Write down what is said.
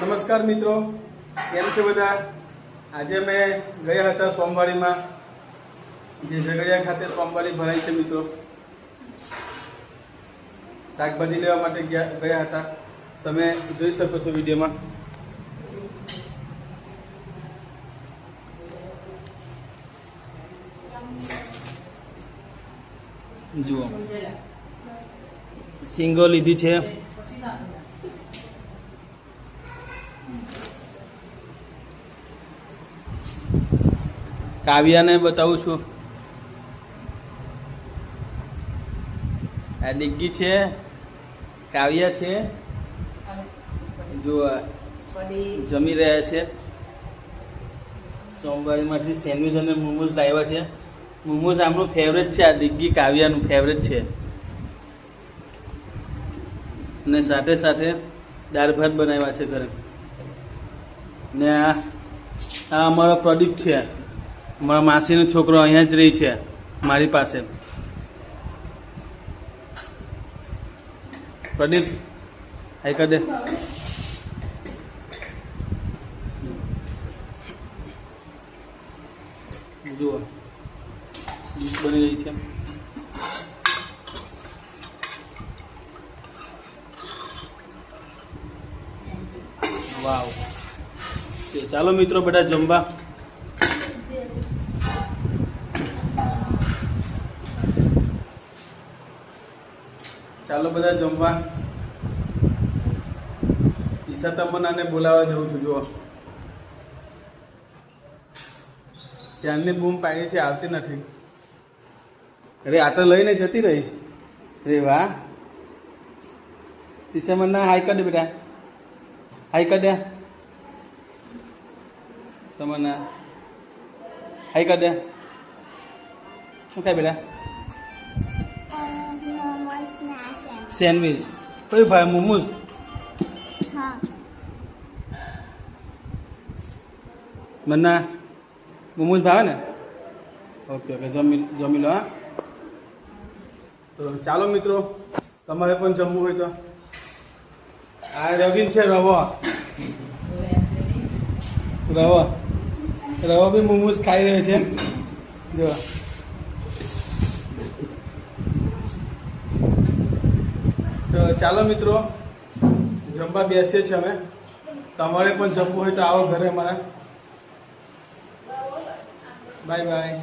નમસ્કાર મિત્રો, કેમ છો બધા? આજે અમે ગયા હતા સોમવારીમાં, જે ઝઘડિયા ખાતે સોમવારી ભરાય છે મિત્રો. શાકભાજી લેવા માટે ગયા હતા. તમે જોઈ શકો છો વિડીયોમાં. જુઓ, સિંગો લીધી છે. કાવ્યાને બતાવું છું. આ ડિગ્ગી છે, કાવ્યા છે. જો જમી રહ્યા છે. સોમવારીમાંથી સેન્ડવિચ અને મોમોઝ લાવ્યા છે. મોમોઝ આમનું ફેવરેટ છે. આ ડિગ્ગી કાવ્યાનું ફેવરેટ છે. અને સાથે સાથે દાળ ભાત બનાવ્યા છે ઘરે. ને આ અમારો પ્રદીપ છે, મારા માસીનો છોકરો. અહીંયા જ રહી છે મારી પાસે. પ્રદીપ, હાઈ કર દે. જુઓ, ડીશ બની રહી છે. વાવ. ચાલો મિત્રો બધા જમવા. ચાલો બધા જમવા. ઈશા તમન્નાને બોલાવવા જઉં છું. જુઓ, ત્યાંની બૂમ પાડી છે, આવતી નથી. અરે આ તો લઈને જતી રહી. રે વાહ. ઈશા તમન્ના, હાઈ કર દે બેટા. હાઈ કર દે. તમન્ના, હાઈ કર દે. શું ખાય બેટા? સેન્ડવિચ. કયું ભાઈ? મોમોઝ. મન્ના, મોમોઝ ભાવે ને? ઓકે ઓકે, જમી લો. હા, તો ચાલો મિત્રો, તમારે પણ જમવું હોય તો. આ રવિન છે, રવો બી મોમોઝ ખાઈ રહ્યો છે. જો તો ચાલો મિત્રો, જમવા બેસીએ છીએ અમે. તમારે પણ જમવું હોય તો આવો ઘરે અમારા. Bye bye.